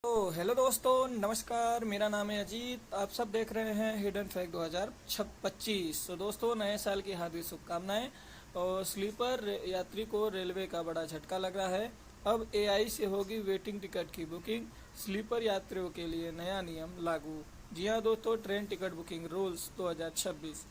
तो हेलो दोस्तों, नमस्कार। मेरा नाम है अजीत। आप सब देख रहे हैं हिडन फैक्ट 2025। तो दोस्तों, नए साल की हार्दिक शुभकामनाएं। और स्लीपर यात्री को रेलवे का बड़ा झटका लग रहा है। अब एआई से होगी वेटिंग टिकट की बुकिंग। स्लीपर यात्रियों के लिए नया नियम लागू। जी हाँ दोस्तों, ट्रेन टिकट बुकिंग रूल्स 2026।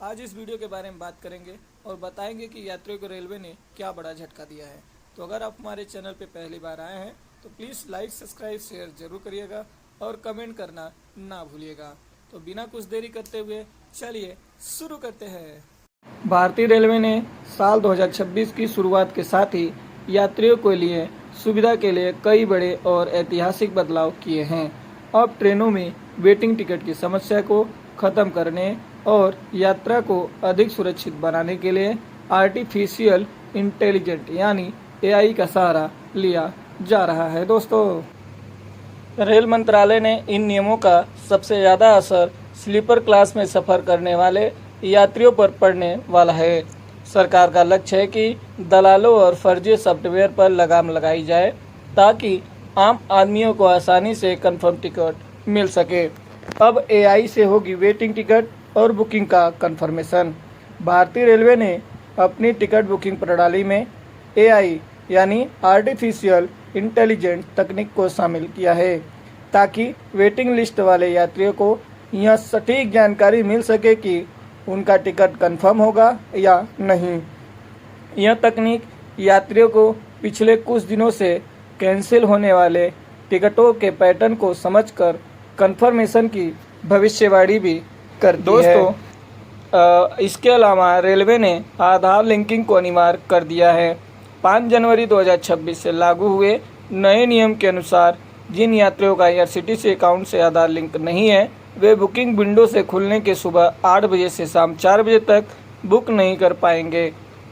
आज इस वीडियो के बारे में बात करेंगे और बताएंगे कि यात्रियों को रेलवे ने क्या बड़ा झटका दिया है। तो अगर आप हमारे चैनल पर पहली बार आए हैं तो प्लीज़ लाइक, सब्सक्राइब, शेयर जरूर करिएगा और कमेंट करना ना भूलिएगा। तो बिना कुछ देरी करते हुए चलिए शुरू करते हैं। भारतीय रेलवे ने साल 2026 की शुरुआत के साथ ही यात्रियों के लिए सुविधा के लिए कई बड़े और ऐतिहासिक बदलाव किए हैं। अब ट्रेनों में वेटिंग टिकट की समस्या को खत्म करने और यात्रा को अधिक सुरक्षित बनाने के लिए आर्टिफिशियल इंटेलिजेंट यानी एआई का सहारा लिया जा रहा है। दोस्तों, रेल मंत्रालय ने इन नियमों का सबसे ज़्यादा असर स्लीपर क्लास में सफ़र करने वाले यात्रियों पर पड़ने वाला है। सरकार का लक्ष्य है कि दलालों और फर्जी सॉफ्टवेयर पर लगाम लगाई जाए ताकि आम आदमियों को आसानी से कंफर्म टिकट मिल सके। अब एआई से होगी वेटिंग टिकट और बुकिंग का कंफर्मेशन। भारतीय रेलवे ने अपनी टिकट बुकिंग प्रणाली में एआई यानी आर्टिफिशियल इंटेलिजेंट तकनीक को शामिल किया है ताकि वेटिंग लिस्ट वाले यात्रियों को यह सटीक जानकारी मिल सके कि उनका टिकट कंफर्म होगा या नहीं। यह तकनीक यात्रियों को पिछले कुछ दिनों से कैंसिल होने वाले टिकटों के पैटर्न को समझकर कंफर्मेशन की भविष्यवाणी भी करती है। इसके अलावा रेलवे ने आधार लिंकिंग को अनिवार्य कर दिया है। 5 जनवरी 2026 से लागू हुए नए नियम के अनुसार जिन यात्रियों का आईआरसीटीसी अकाउंट से आधार लिंक नहीं है वे बुकिंग विंडो से खुलने के सुबह 8 बजे से शाम 4 बजे तक बुक नहीं कर पाएंगे।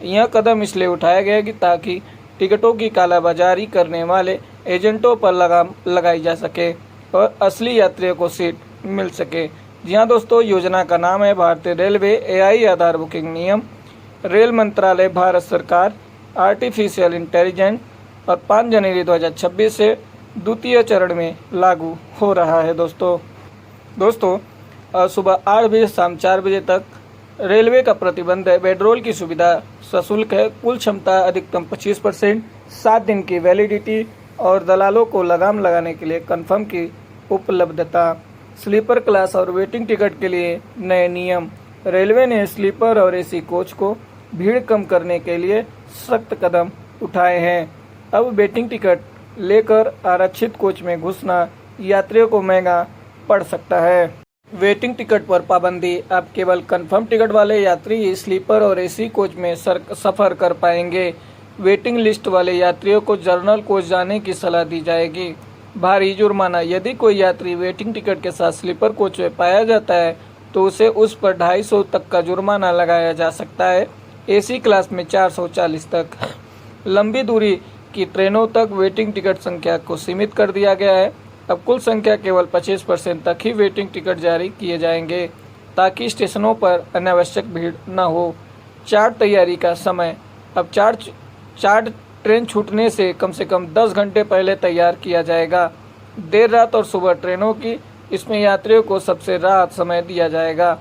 यह कदम इसलिए उठाया गया कि ताकि टिकटों की कालाबाजारी करने वाले एजेंटों पर लगाम लगाई जा सके और असली यात्रियों को सीट मिल सके। जी हाँ दोस्तों, योजना का नाम है भारतीय रेलवे एआई आधार बुकिंग नियम। रेल मंत्रालय, भारत सरकार, आर्टिफिशियल इंटेलिजेंस और 5 जनवरी 2026 से द्वितीय चरण में लागू हो रहा है। दोस्तों, सुबह 8 बजे शाम 4 बजे तक रेलवे का प्रतिबंध है। बेडरोल की सुविधा सशुल्क है। कुल क्षमता अधिकतम 25%, 7 दिन की वैलिडिटी और दलालों को लगाम लगाने के लिए कंफर्म की उपलब्धता। स्लीपर क्लास और वेटिंग टिकट के लिए नए नियम। रेलवे ने स्लीपर और एसी कोच को भीड़ कम करने के लिए सख्त कदम उठाए हैं। अब वेटिंग टिकट लेकर आरक्षित कोच में घुसना यात्रियों को महंगा पड़ सकता है। वेटिंग टिकट पर पाबंदी। अब केवल कंफर्म टिकट वाले यात्री ही स्लीपर और एसी कोच में सफ़र कर पाएंगे। वेटिंग लिस्ट वाले यात्रियों को जनरल कोच जाने की सलाह दी जाएगी। भारी जुर्माना। यदि कोई यात्री वेटिंग टिकट के साथ स्लीपर कोच में पाया जाता है तो उसे उस पर 250 तक का जुर्माना लगाया जा सकता है। एसी क्लास में 440 तक। लंबी दूरी की ट्रेनों तक वेटिंग टिकट संख्या को सीमित कर दिया गया है। अब कुल संख्या केवल 25% तक ही वेटिंग टिकट जारी किए जाएंगे ताकि स्टेशनों पर अनावश्यक भीड़ न हो। चार्ट तैयारी का समय। अब चार्ट ट्रेन छूटने से कम 10 घंटे पहले तैयार किया जाएगा। देर रात और सुबह ट्रेनों की इसमें यात्रियों को सबसे राहत समय दिया जाएगा।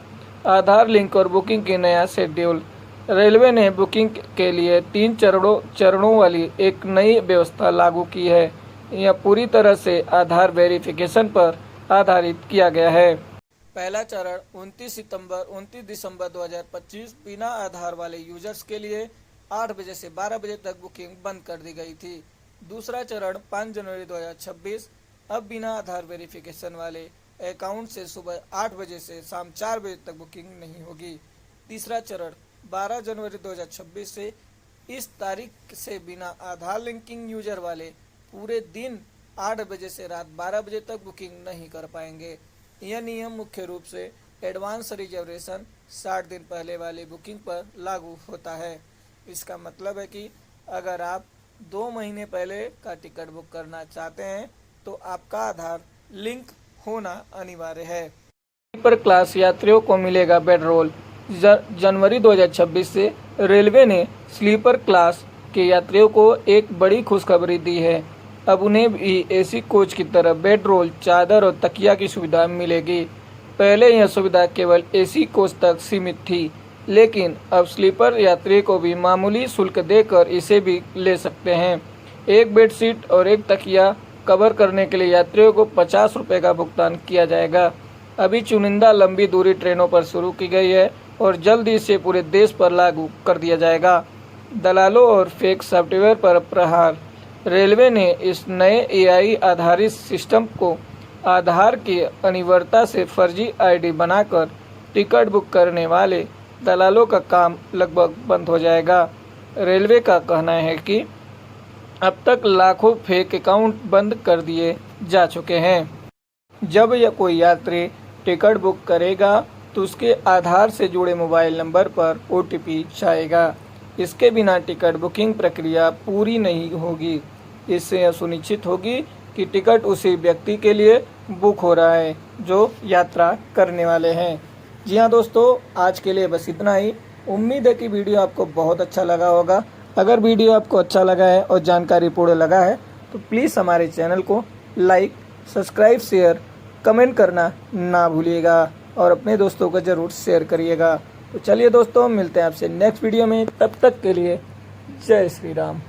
आधार लिंक और बुकिंग की नया शेड्यूल। रेलवे ने बुकिंग के लिए 3 चरणों वाली एक नई व्यवस्था लागू की है। यह पूरी तरह से आधार वेरिफिकेशन पर आधारित किया गया है। पहला चरण 29 दिसंबर 2025 बिना आधार वाले यूजर्स के लिए 8 बजे से 12 बजे तक बुकिंग बंद कर दी गई थी। दूसरा चरण 5 जनवरी 2026। अब बिना आधार वेरिफिकेशन वाले अकाउंट से सुबह 8 बजे से शाम 4 बजे तक बुकिंग नहीं होगी। तीसरा चरण 12 जनवरी 2026 से। इस तारीख से बिना आधार लिंकिंग यूजर वाले पूरे दिन 8 बजे से रात 12 बजे तक बुकिंग नहीं कर पाएंगे। यह नियम मुख्य रूप से एडवांस रिजर्वेशन 60 दिन पहले वाली बुकिंग पर लागू होता है। इसका मतलब है कि अगर आप 2 महीने पहले का टिकट बुक करना चाहते हैं तो आपका आधार लिंक होना अनिवार्य है। स्लीपर क्लास यात्रियों को मिलेगा बेडरोल। जनवरी 2026 से रेलवे ने स्लीपर क्लास के यात्रियों को एक बड़ी खुशखबरी दी है। अब उन्हें भी एसी कोच की तरह बेडरोल, चादर और तकिया की सुविधा मिलेगी। पहले यह सुविधा केवल एसी कोच तक सीमित थी, लेकिन अब स्लीपर यात्री को भी मामूली शुल्क देकर इसे भी ले सकते हैं। एक बेडशीट और एक तकिया कवर करने के लिए यात्रियों को 50 रुपये का भुगतान किया जाएगा। अभी चुनिंदा लंबी दूरी ट्रेनों पर शुरू की गई है और जल्द ही इसे पूरे देश पर लागू कर दिया जाएगा। दलालों और फेक सॉफ्टवेयर पर प्रहार। रेलवे ने इस नए एआई आधारित सिस्टम को आधार की अनिवार्यता से फर्जी आईडी बनाकर टिकट बुक करने वाले दलालों का काम लगभग बंद हो जाएगा। रेलवे का कहना है कि अब तक लाखों फेक अकाउंट बंद कर दिए जा चुके हैं। जब यह कोई यात्री टिकट बुक करेगा तो उसके आधार से जुड़े मोबाइल नंबर पर ओटीपी जाएगा। इसके बिना टिकट बुकिंग प्रक्रिया पूरी नहीं होगी। इससे यह सुनिश्चित होगी कि टिकट उसी व्यक्ति के लिए बुक हो रहा है जो यात्रा करने वाले हैं। जी हाँ दोस्तों, आज के लिए बस इतना ही। उम्मीद है कि वीडियो आपको बहुत अच्छा लगा होगा। अगर वीडियो आपको अच्छा लगा है और जानकारीपूर्ण लगा है तो प्लीज़ हमारे चैनल को लाइक, सब्सक्राइब, शेयर, कमेंट करना ना भूलिएगा और अपने दोस्तों को ज़रूर शेयर करिएगा। तो चलिए दोस्तों, मिलते हैं आपसे नेक्स्ट वीडियो में। तब तक के लिए जय श्री राम।